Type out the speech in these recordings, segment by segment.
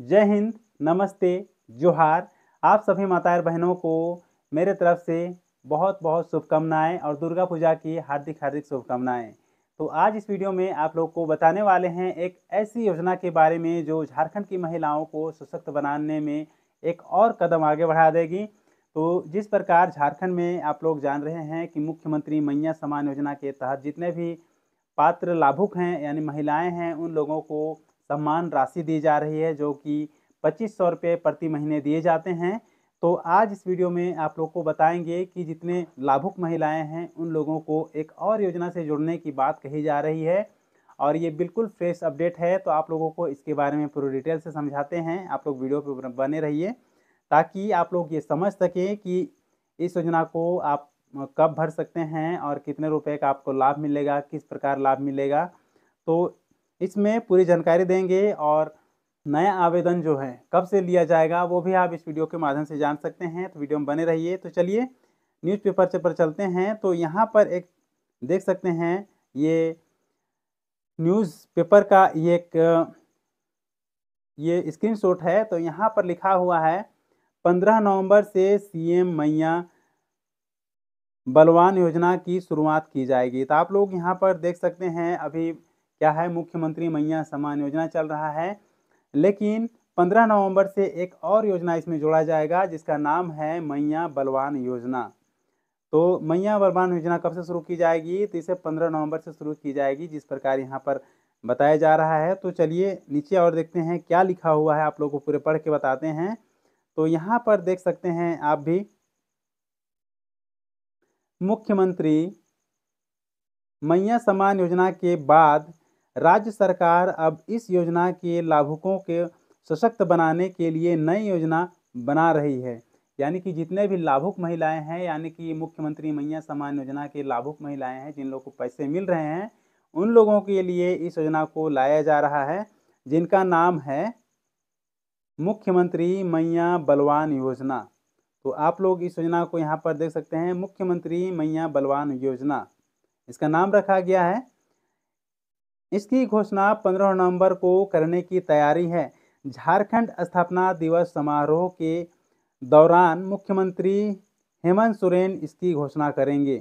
जय हिंद, नमस्ते, जोहार। आप सभी माताएँ बहनों को मेरे तरफ से बहुत-बहुत शुभकामनाएँ और दुर्गा पूजा की हार्दिक-हार्दिक शुभकामनाएँ। तो आज इस वीडियो में आप लोग को बताने वाले हैं एक ऐसी योजना के बारे में जो झारखंड की महिलाओं को सशक्त बनाने में एक और कदम आगे बढ़ा देगी। तो जिस प्रकार झारखंड में आप लोग जान रहे हैं कि मुख्यमंत्री मैया सम्मान योजना के तहत जितने भी पात्र लाभुक हैं यानी महिलाएँ हैं, उन लोगों को सम्मान राशि दी जा रही है जो कि 2500 रुपये प्रति महीने दिए जाते हैं। तो आज इस वीडियो में आप लोग को बताएँगे कि जितने लाभुक महिलाएँ हैं, उन लोगों को एक और योजना से जुड़ने की बात कही जा रही है और ये बिल्कुल फ्रेश अपडेट है। तो आप लोगों को इसके बारे में पूरी डिटेल से समझाते हैं। आप लोग वीडियो पे बने रहिए ताकि आप लोग ये समझ सकें कि इस योजना को आप कब भर सकते हैं और कितने रुपए का आपको लाभ मिलेगा, किस प्रकार लाभ मिलेगा। तो इसमें पूरी जानकारी देंगे और नया आवेदन जो है कब से लिया जाएगा वो भी आप इस वीडियो के माध्यम से जान सकते हैं। तो वीडियो में बने रहिए। तो चलिए न्यूज़पेपर से पर चलते हैं। तो यहाँ पर एक देख सकते हैं ये न्यूज़पेपर का ये स्क्रीनशॉट है। तो यहाँ पर लिखा हुआ है 15 नवंबर से सीएम मैया बलवान योजना की शुरुआत की जाएगी। तो आप लोग यहाँ पर देख सकते हैं अभी क्या है, मुख्यमंत्री मैया सम्मान योजना चल रहा है, लेकिन 15 नवंबर से एक और योजना इसमें जोड़ा जाएगा जिसका नाम है मैया बलवान योजना। तो मैया बलवान योजना कब से शुरू की जाएगी? तो इसे 15 नवंबर से शुरू की जाएगी जिस प्रकार यहाँ पर बताया जा रहा है। तो चलिए नीचे और देखते हैं क्या लिखा हुआ है, आप लोगों को पूरे पढ़ के बताते हैं। तो यहाँ पर देख सकते हैं आप भी, मुख्यमंत्री मैया सम्मान योजना के बाद राज्य सरकार अब इस योजना के लाभुकों के सशक्त बनाने के लिए नई योजना बना रही है। यानी कि जितने भी लाभुक महिलाएं हैं, यानी कि मुख्यमंत्री मैया सम्मान योजना के लाभुक महिलाएं हैं, जिन लोगों को पैसे मिल रहे हैं, उन लोगों के लिए इस योजना को लाया जा रहा है जिनका नाम है मुख्यमंत्री मैया बलवान योजना। तो आप लोग इस योजना को यहाँ पर देख सकते हैं, मुख्यमंत्री मैया बलवान योजना इसका नाम रखा गया है। इसकी घोषणा 15 नवंबर को करने की तैयारी है। झारखंड स्थापना दिवस समारोह के दौरान मुख्यमंत्री हेमंत सोरेन इसकी घोषणा करेंगे।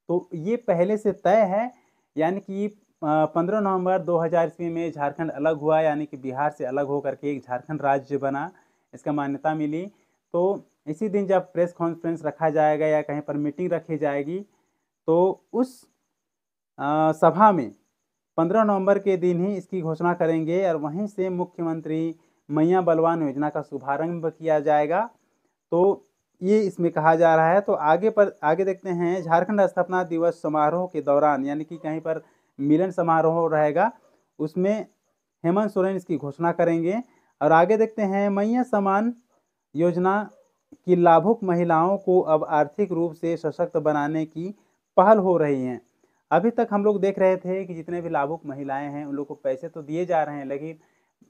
तो ये पहले से तय है, यानी कि 15 नवंबर 2000 ईस्वी में झारखंड अलग हुआ, यानी कि बिहार से अलग होकर के एक झारखंड राज्य बना, इसका मान्यता मिली। तो इसी दिन जब प्रेस कॉन्फ्रेंस रखा जाएगा या कहीं पर मीटिंग रखी जाएगी, तो उस सभा में 15 नवंबर के दिन ही इसकी घोषणा करेंगे और वहीं से मुख्यमंत्री मैया बलवान योजना का शुभारंभ किया जाएगा। तो ये इसमें कहा जा रहा है। तो आगे देखते हैं, झारखंड स्थापना दिवस समारोह के दौरान, यानी कि कहीं पर मिलन समारोह रहेगा, उसमें हेमंत सोरेन इसकी घोषणा करेंगे। और आगे देखते हैं, मैया सम्मान योजना की लाभुक महिलाओं को अब आर्थिक रूप से सशक्त बनाने की पहल हो रही है। अभी तक हम लोग देख रहे थे कि जितने भी लाभुक महिलाएं हैं उन लोग को पैसे तो दिए जा रहे हैं, लेकिन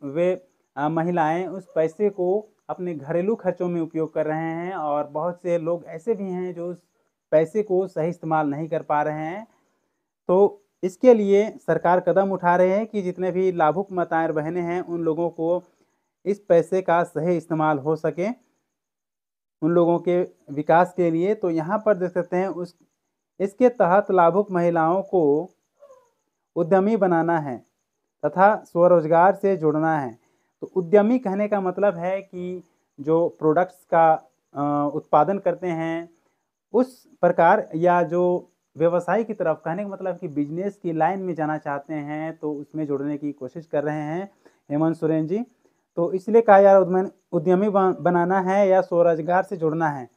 वे महिलाएं उस पैसे को अपने घरेलू खर्चों में उपयोग कर रहे हैं और बहुत से लोग ऐसे भी हैं जो उस पैसे को सही इस्तेमाल नहीं कर पा रहे हैं। तो इसके लिए सरकार कदम उठा रहे हैं कि जितने भी लाभुक माताएं बहनें हैं उन लोगों को इस पैसे का सही इस्तेमाल हो सके उन लोगों के विकास के लिए। तो यहाँ पर देख सकते हैं इसके तहत लाभुक महिलाओं को उद्यमी बनाना है तथा स्वरोजगार से जोड़ना है। तो उद्यमी कहने का मतलब है कि जो प्रोडक्ट्स का उत्पादन करते हैं उस प्रकार, या जो व्यवसाय की तरफ, कहने का मतलब कि बिजनेस की लाइन में जाना चाहते हैं, तो उसमें जोड़ने की कोशिश कर रहे हैं हेमंत सोरेन जी। तो इसलिए कहा जा रहा है उद्यमी बनाना है या स्वरोजगार से जोड़ना है,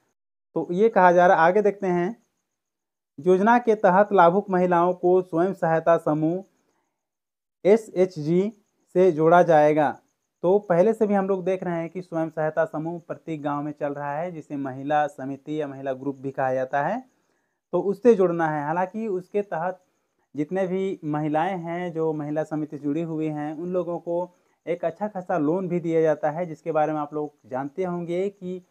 तो ये कहा जा रहा है। आगे देखते हैं, योजना के तहत लाभुक महिलाओं को स्वयं सहायता समूह SHG से जोड़ा जाएगा। तो पहले से भी हम लोग देख रहे हैं कि स्वयं सहायता समूह प्रत्येक गांव में चल रहा है, जिसे महिला समिति या महिला ग्रुप भी कहा जाता है। तो उससे जुड़ना है। हालांकि उसके तहत जितने भी महिलाएं हैं जो महिला समिति से जुड़ी हुई हैं, उन लोगों को एक अच्छा खासा लोन भी दिया जाता है, जिसके बारे में आप लोग जानते होंगे कि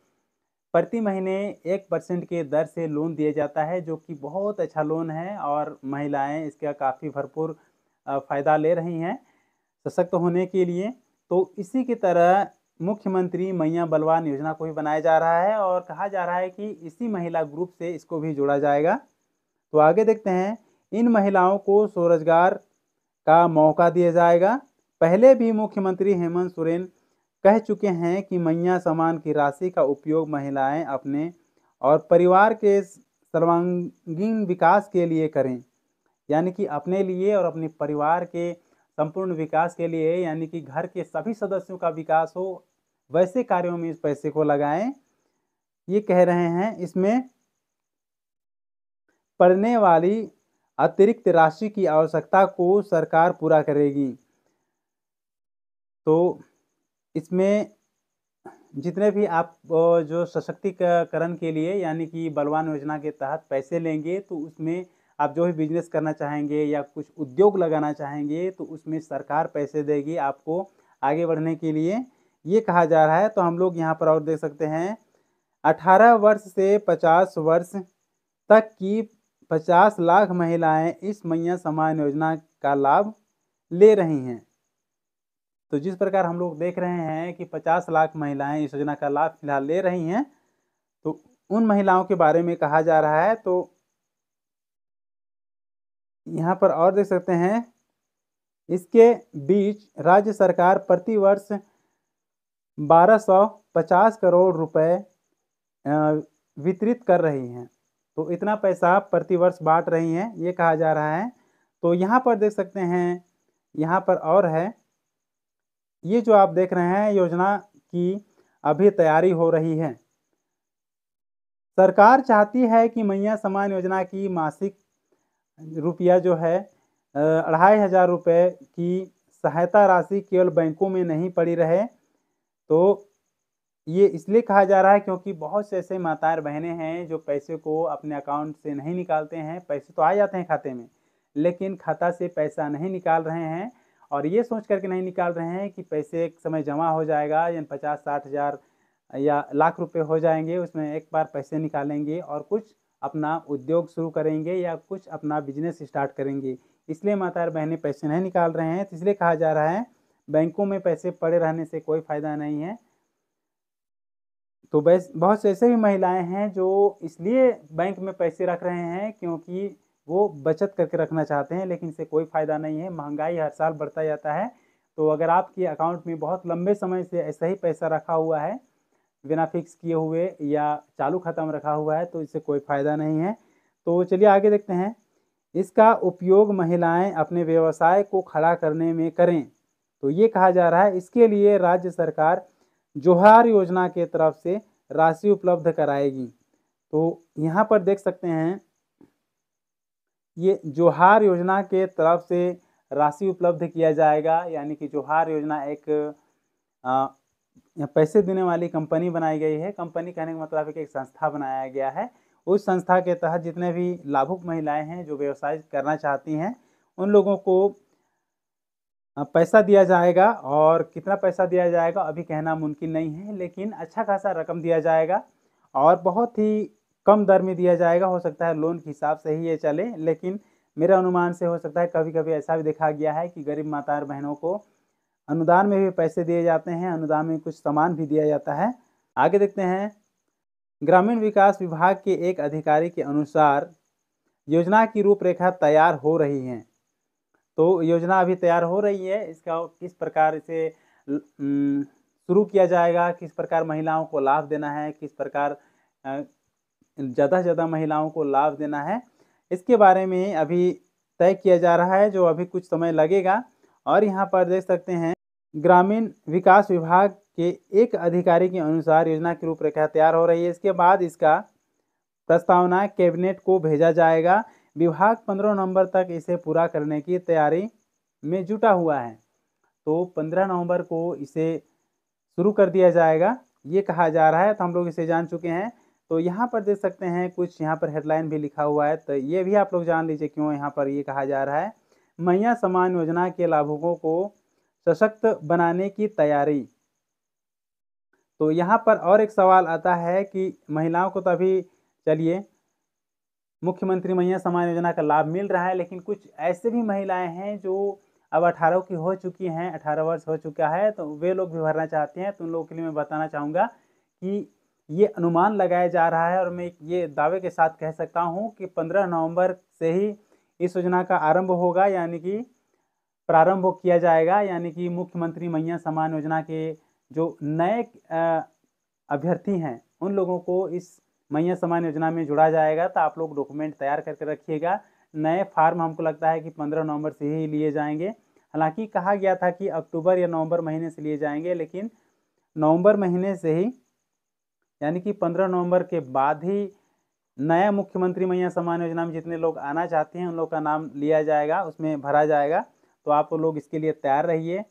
प्रति महीने 1% के दर से लोन दिया जाता है, जो कि बहुत अच्छा लोन है और महिलाएं इसका काफ़ी भरपूर फ़ायदा ले रही हैं सशक्त होने के लिए। तो इसी की तरह मुख्यमंत्री मैया बलवान योजना को भी बनाया जा रहा है और कहा जा रहा है कि इसी महिला ग्रुप से इसको भी जोड़ा जाएगा। तो आगे देखते हैं, इन महिलाओं को स्वरोजगार का मौका दिया जाएगा। पहले भी मुख्यमंत्री हेमंत सोरेन कह चुके हैं कि मैया सम्मान की राशि का उपयोग महिलाएं अपने और परिवार के सर्वांगीण विकास के लिए करें, यानी कि अपने लिए और अपने परिवार के संपूर्ण विकास के लिए, यानी कि घर के सभी सदस्यों का विकास हो, वैसे कार्यों में इस पैसे को लगाएं, ये कह रहे हैं। इसमें पड़ने वाली अतिरिक्त राशि की आवश्यकता को सरकार पूरा करेगी। तो इसमें जितने भी आप जो सशक्तिकरण के लिए, यानी कि बलवान योजना के तहत पैसे लेंगे, तो उसमें आप जो भी बिजनेस करना चाहेंगे या कुछ उद्योग लगाना चाहेंगे, तो उसमें सरकार पैसे देगी आपको आगे बढ़ने के लिए, ये कहा जा रहा है। तो हम लोग यहाँ पर और देख सकते हैं, 18 वर्ष से 50 वर्ष तक की 50 लाख महिलाएं इस मैया सम्मान योजना का लाभ ले रही हैं। तो जिस प्रकार हम लोग देख रहे हैं कि 50 लाख महिलाएं इस योजना का लाभ फिलहाल ले रही हैं, तो उन महिलाओं के बारे में कहा जा रहा है। तो यहाँ पर और देख सकते हैं, इसके बीच राज्य सरकार प्रति वर्ष 1250 करोड़ रुपए वितरित कर रही हैं। तो इतना पैसा प्रति वर्ष बांट रही हैं, ये कहा जा रहा है। तो यहाँ पर देख सकते हैं, यहाँ पर और है, ये जो आप देख रहे हैं योजना की अभी तैयारी हो रही है। सरकार चाहती है कि मैया सम्मान योजना की मासिक रुपया जो है 2500 रुपये की सहायता राशि केवल बैंकों में नहीं पड़ी रहे। तो ये इसलिए कहा जा रहा है क्योंकि बहुत से ऐसे माताएं बहनें हैं जो पैसे को अपने अकाउंट से नहीं निकालते हैं। पैसे तो आ जाते हैं खाते में, लेकिन खाता से पैसा नहीं निकाल रहे हैं, और ये सोच करके नहीं निकाल रहे हैं कि पैसे एक समय जमा हो जाएगा, यानी 50-60 हज़ार या लाख रुपए हो जाएंगे, उसमें एक बार पैसे निकालेंगे और कुछ अपना उद्योग शुरू करेंगे या कुछ अपना बिजनेस स्टार्ट करेंगे। इसलिए माताएं बहनें पैसे नहीं निकाल रहे हैं। तो इसलिए कहा जा रहा है बैंकों में पैसे पड़े रहने से कोई फ़ायदा नहीं है। तो बहुत से ऐसे भी महिलाएं हैं जो इसलिए बैंक में पैसे रख रहे हैं क्योंकि वो बचत करके रखना चाहते हैं, लेकिन इससे कोई फ़ायदा नहीं है। महंगाई हर साल बढ़ता जाता है। तो अगर आपके अकाउंट में बहुत लंबे समय से ऐसा ही पैसा रखा हुआ है बिना फिक्स किए हुए या चालू खाता में रखा हुआ है, तो इससे कोई फ़ायदा नहीं है। तो चलिए आगे देखते हैं, इसका उपयोग महिलाएं अपने व्यवसाय को खड़ा करने में करें। तो ये कहा जा रहा है, इसके लिए राज्य सरकार जोहार योजना के तरफ से राशि उपलब्ध कराएगी। तो यहाँ पर देख सकते हैं, ये जोहार योजना के तरफ से राशि उपलब्ध किया जाएगा, यानी कि जोहार योजना एक पैसे देने वाली कंपनी बनाई गई है। कंपनी कहने का मतलब है कि एक संस्था बनाया गया है। उस संस्था के तहत जितने भी लाभुक महिलाएं हैं जो व्यवसाय करना चाहती हैं, उन लोगों को पैसा दिया जाएगा। और कितना पैसा दिया जाएगा अभी कहना मुमकिन नहीं है, लेकिन अच्छा खासा रकम दिया जाएगा और बहुत ही कम दर में दिया जाएगा। हो सकता है लोन के हिसाब से ही ये चले, लेकिन मेरे अनुमान से हो सकता है कभी कभी ऐसा भी देखा गया है कि गरीब माता बहनों को अनुदान में भी पैसे दिए जाते हैं, अनुदान में कुछ सामान भी दिया जाता है। आगे देखते हैं, ग्रामीण विकास विभाग के एक अधिकारी के अनुसार योजना की रूपरेखा तैयार हो रही है। तो योजना अभी तैयार हो रही है, इसका किस प्रकार से शुरू किया जाएगा, किस प्रकार महिलाओं को लाभ देना है, किस प्रकार ज़्यादा से ज़्यादा महिलाओं को लाभ देना है, इसके बारे में अभी तय किया जा रहा है, जो अभी कुछ समय लगेगा। और यहाँ पर देख सकते हैं, ग्रामीण विकास विभाग के एक अधिकारी के अनुसार योजना की रूपरेखा तैयार हो रही है। इसके बाद इसका प्रस्तावना कैबिनेट को भेजा जाएगा। विभाग 15 नवंबर तक इसे पूरा करने की तैयारी में जुटा हुआ है। तो 15 नवंबर को इसे शुरू कर दिया जाएगा, ये कहा जा रहा है। तो हम लोग इसे जान चुके हैं। तो यहाँ पर देख सकते हैं, कुछ यहाँ पर हेडलाइन भी लिखा हुआ है, तो ये भी आप लोग जान लीजिए क्यों यहाँ पर ये कहा जा रहा है। मैया सम्मान योजना के लाभुकों को सशक्त बनाने की तैयारी। तो यहाँ पर और एक सवाल आता है कि महिलाओं को तो अभी चलिए मुख्यमंत्री मैया सम्मान योजना का लाभ मिल रहा है, लेकिन कुछ ऐसे भी महिलाएं हैं जो अब 18 की हो चुकी हैं, 18 वर्ष हो चुका है, तो वे लोग भी भरना चाहते हैं। तो उन लोगों के लिए मैं बताना चाहूँगा कि ये अनुमान लगाया जा रहा है और मैं ये दावे के साथ कह सकता हूँ कि 15 नवंबर से ही इस योजना का आरंभ होगा, यानी कि प्रारंभ किया जाएगा। यानी कि मुख्यमंत्री मैया सम्मान योजना के जो नए अभ्यर्थी हैं उन लोगों को इस मैया सम्मान योजना में जोड़ा जाएगा। तो आप लोग डॉक्यूमेंट तैयार करके रखिएगा। नए फार्म हमको लगता है कि 15 नवंबर से ही लिए जाएंगे। हालांकि कहा गया था कि अक्टूबर या नवंबर महीने से लिए जाएंगे, लेकिन नवंबर महीने से ही यानी कि 15 नवंबर के बाद ही नया मुख्यमंत्री मैया सम्मान योजना में जितने लोग आना चाहते हैं उन लोग का नाम लिया जाएगा, उसमें भरा जाएगा। तो आप लोग इसके लिए तैयार रहिए।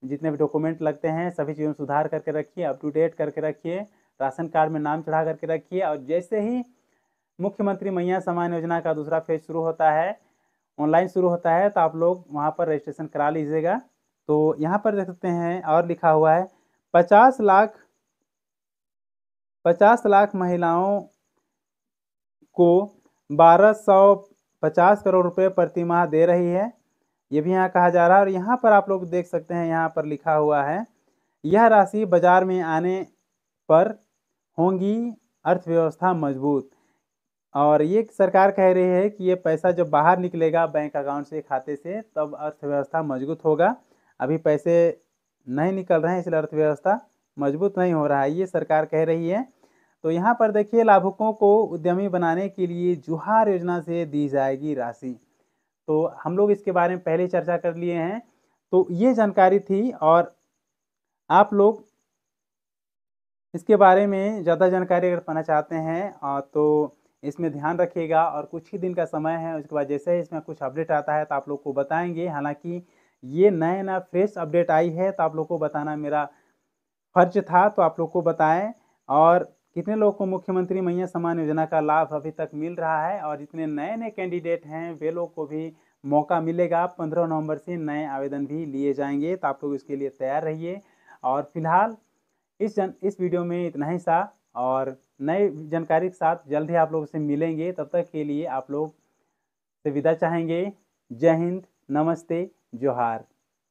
जितने भी डॉक्यूमेंट लगते हैं सभी चीज़ों में सुधार करके रखिए, अप टू डेट करके रखिए, राशन कार्ड में नाम चढ़ा करके रखिए। और जैसे ही मुख्यमंत्री मैया सम्मान योजना का दूसरा फेज शुरू होता है, ऑनलाइन शुरू होता है, तो आप लोग वहाँ पर रजिस्ट्रेशन करा लीजिएगा। तो यहाँ पर देख सकते हैं और लिखा हुआ है 50 लाख महिलाओं को 1250 करोड़ रुपए प्रति माह दे रही है, ये भी यहाँ कहा जा रहा है। और यहाँ पर आप लोग देख सकते हैं, यहाँ पर लिखा हुआ है यह राशि बाजार में आने पर होंगी अर्थव्यवस्था मजबूत। और ये सरकार कह रही है कि ये पैसा जब बाहर निकलेगा बैंक अकाउंट से, खाते से, तब अर्थव्यवस्था मजबूत होगा। अभी पैसे नहीं निकल रहे हैं इसलिए अर्थव्यवस्था मजबूत नहीं हो रहा है, ये सरकार कह रही है। तो यहाँ पर देखिए, लाभुकों को उद्यमी बनाने के लिए जुहार योजना से दी जाएगी राशि। तो हम लोग इसके बारे में पहले चर्चा कर लिए हैं। तो ये जानकारी थी, और आप लोग इसके बारे में ज़्यादा जानकारी अगर पाना चाहते हैं तो इसमें ध्यान रखिएगा। और कुछ ही दिन का समय है, उसके बाद जैसे ही इसमें कुछ अपडेट आता है तो आप लोग को बताएंगे। हालांकि ये नया फ्रेश अपडेट आई है तो आप लोग को बताना मेरा फर्ज था, तो आप लोग को बताएं। और कितने लोग को मुख्यमंत्री मैया सम्मान योजना का लाभ अभी तक मिल रहा है, और जितने नए नए कैंडिडेट हैं वे लोग को भी मौका मिलेगा। 15 नवंबर से नए आवेदन भी लिए जाएंगे, तो आप लोग इसके लिए तैयार रहिए। और फिलहाल इस वीडियो में इतना ही सा, और नई जानकारी के साथ जल्द ही आप लोगों से मिलेंगे। तब तक के लिए आप लोग से विदा चाहेंगे। जय हिंद, नमस्ते, जोहार।